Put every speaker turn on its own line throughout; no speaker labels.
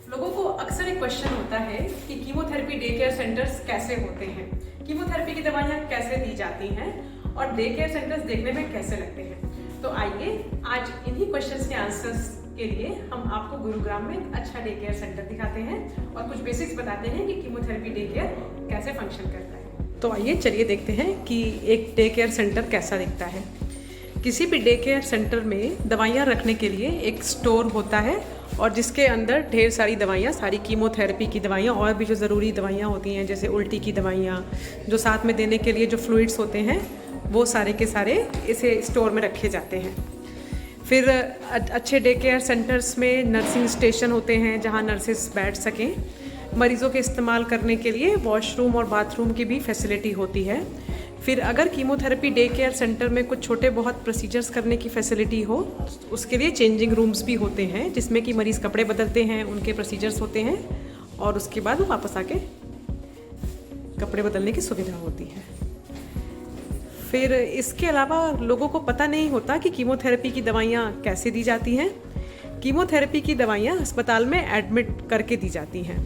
लोगों को अक्सर एक क्वेश्चन होता है कि कीमोथेरेपी डे केयर सेंटर्स कैसे होते हैं, कीमोथेरेपी की दवाइयाँ कैसे दी जाती हैं और डे केयर सेंटर्स देखने में कैसे लगते हैं। तो आइए आज इन्हीं क्वेश्चंस के आंसर्स के लिए हम आपको गुरुग्राम में एक अच्छा डे केयर सेंटर दिखाते हैं और कुछ बेसिक्स बताते हैं कि कीमोथेरेपी डे केयर कैसे फंक्शन करता है। तो आइए चलिए देखते हैं कि एक डे केयर सेंटर कैसा दिखता है। किसी भी डे केयर सेंटर में दवाइयाँ रखने के लिए एक स्टोर होता है और जिसके अंदर ढेर सारी दवाइयाँ, सारी कीमोथेरेपी की दवाइयाँ और भी जो ज़रूरी दवाइयाँ होती हैं, जैसे उल्टी की दवाइयाँ, जो साथ में देने के लिए जो फ्लूइड्स होते हैं, वो सारे के सारे इसे स्टोर में रखे जाते हैं। फिर अच्छे डे केयर सेंटर्स में नर्सिंग स्टेशन होते हैं जहाँ नर्सेस बैठ सकें। मरीज़ों के इस्तेमाल करने के लिए वॉशरूम और बाथरूम की भी फैसिलिटी होती है। फिर अगर कीमोथेरेपी डे केयर सेंटर में कुछ छोटे बहुत प्रोसीजर्स करने की फैसिलिटी हो, उसके लिए चेंजिंग रूम्स भी होते हैं जिसमें कि मरीज़ कपड़े बदलते हैं, उनके प्रोसीजर्स होते हैं और उसके बाद वो वापस आके कपड़े बदलने की सुविधा होती है। फिर इसके अलावा लोगों को पता नहीं होता कि कीमोथेरेपी की दवाइयाँ कैसे दी जाती हैं। कीमोथेरेपी की दवाइयाँ अस्पताल में एडमिट करके दी जाती हैं।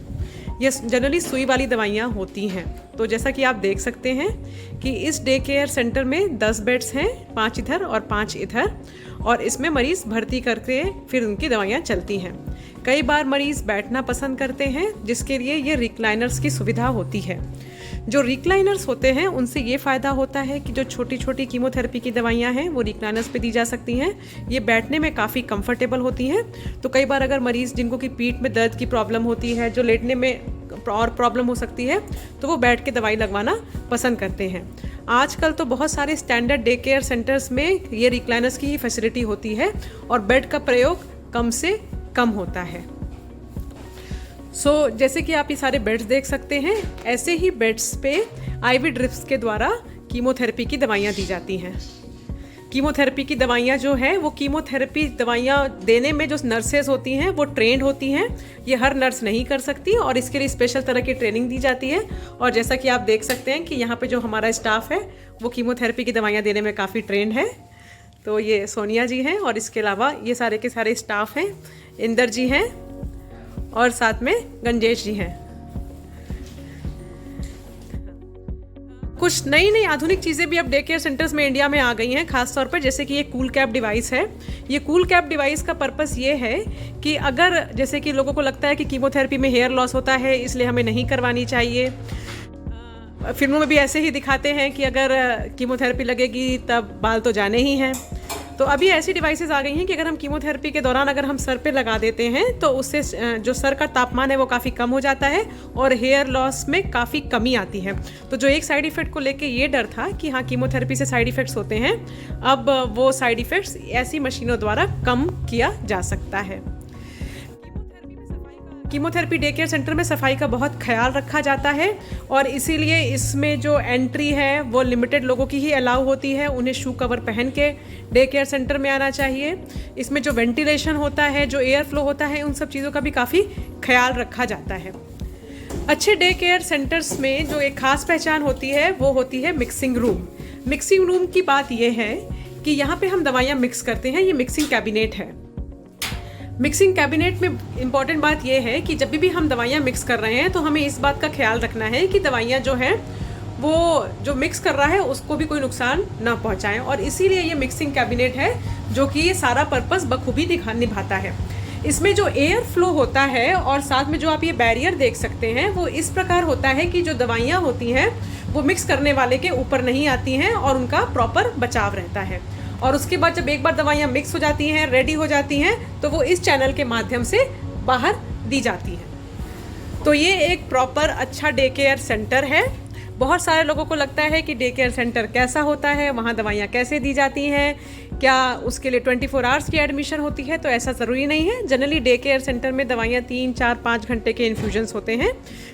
ये जनरली सुई वाली दवाइयाँ होती हैं। तो जैसा कि आप देख सकते हैं कि इस डे केयर सेंटर में 10 बेड्स हैं, 5 इधर और 5 इधर, और इसमें मरीज़ भर्ती करके फिर उनकी दवाइयाँ चलती हैं। कई बार मरीज़ बैठना पसंद करते हैं, जिसके लिए ये रिक्लाइनर्स की सुविधा होती है। जो रिक्लाइनर्स होते हैं उनसे ये फ़ायदा होता है कि जो छोटी छोटी कीमोथेरेपी की दवाइयाँ हैं वो रिक्लाइनर्स पे दी जा सकती हैं। ये बैठने में काफ़ी कंफर्टेबल होती हैं। तो कई बार अगर मरीज़ जिनको कि पीठ में दर्द की प्रॉब्लम होती है, जो लेटने में और प्रॉब्लम हो सकती है, तो वो बैठ के दवाई लगवाना पसंद करते हैं। आजकल तो बहुत सारे स्टैंडर्ड डे केयर सेंटर्स में ये रिक्लाइनर्स की ही फैसिलिटी होती है और बेड का प्रयोग कम से कम होता है। जैसे कि आप ये सारे बेड्स देख सकते हैं, ऐसे ही बेड्स पे आईवी ड्रिप्स के द्वारा कीमोथेरेपी की दवाइयाँ दी जाती हैं। कीमोथेरेपी की दवाइयाँ जो है वो कीमोथेरेपी दवाइयाँ देने में जो नर्सेज होती हैं वो ट्रेंड होती हैं। ये हर नर्स नहीं कर सकती और इसके लिए स्पेशल तरह की ट्रेनिंग दी जाती है। और जैसा कि आप देख सकते हैं कि यहाँ पे जो हमारा स्टाफ है वो कीमोथेरेपी की दवाइयाँ देने में काफ़ी ट्रेंड है। तो ये सोनिया जी हैं और इसके अलावा ये सारे के सारे स्टाफ हैं। इंदर जी हैं और साथ में गंजेश जी हैं। कुछ नई नई आधुनिक चीज़ें भी अब डे केयर सेंटर्स में इंडिया में आ गई हैं, खास तौर पर जैसे कि ये कूल कैप डिवाइस है। ये कूल कैप डिवाइस का पर्पस ये है कि अगर जैसे कि लोगों को लगता है कि कीमोथेरेपी में हेयर लॉस होता है, इसलिए हमें नहीं करवानी चाहिए। फिल्मों में भी ऐसे ही दिखाते हैं कि अगर कीमोथेरेपी लगेगी तब बाल तो जाने ही हैं। तो अभी ऐसी डिवाइसेस आ गई हैं कि अगर हम कीमोथेरेपी के दौरान अगर हम सर पे लगा देते हैं तो उससे जो सर का तापमान है वो काफ़ी कम हो जाता है और हेयर लॉस में काफ़ी कमी आती है। तो जो एक साइड इफ़ेक्ट को लेके ये डर था कि हाँ कीमोथेरेपी से साइड इफ़ेक्ट्स होते हैं, अब वो साइड इफ़ेक्ट्स ऐसी मशीनों द्वारा कम किया जा सकता है। कीमोथेरेपी डे केयर सेंटर में सफाई का बहुत ख्याल रखा जाता है और इसीलिए इसमें जो एंट्री है वो लिमिटेड लोगों की ही अलाउ होती है। उन्हें शू कवर पहन के डे केयर सेंटर में आना चाहिए। इसमें जो वेंटिलेशन होता है, जो एयर फ्लो होता है, उन सब चीज़ों का भी काफ़ी ख्याल रखा जाता है। अच्छे डे केयर सेंटर्स में जो एक खास पहचान होती है वो होती है मिक्सिंग रूम। मिक्सिंग रूम की बात यह है कि यहाँ पे हम दवाइयाँ मिक्स करते हैं। ये मिक्सिंग कैबिनेट है। मिक्सिंग कैबिनेट में इम्पॉर्टेंट बात यह है कि जब भी हम दवाइयाँ मिक्स कर रहे हैं तो हमें इस बात का ख्याल रखना है कि दवाइयाँ जो हैं वो जो मिक्स कर रहा है उसको भी कोई नुकसान ना पहुँचाएं, और इसीलिए ये मिक्सिंग कैबिनेट है जो कि ये सारा पर्पस बखूबी निभाता है। इसमें जो एयर फ्लो होता है और साथ में जो आप ये बैरियर देख सकते हैं वो इस प्रकार होता है कि जो दवाइयाँ होती हैं वो मिक्स करने वाले के ऊपर नहीं आती हैं और उनका प्रॉपर बचाव रहता है। और उसके बाद जब एक बार दवाइयाँ मिक्स हो जाती हैं, रेडी हो जाती हैं, तो वो इस चैनल के माध्यम से बाहर दी जाती हैं। तो ये एक प्रॉपर अच्छा डे केयर सेंटर है। बहुत सारे लोगों को लगता है कि डे केयर सेंटर कैसा होता है, वहाँ दवाइयाँ कैसे दी जाती हैं, क्या उसके लिए 24 आवर्स की एडमिशन होती है? तो ऐसा ज़रूरी नहीं है। जनरली डे केयर सेंटर में दवाइयाँ 3, 4, 5 घंटे के इन्फ्यूजन्स होते हैं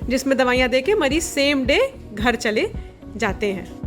जिसमें दवाइयाँ दे के मरीज़ सेम डे घर चले जाते हैं।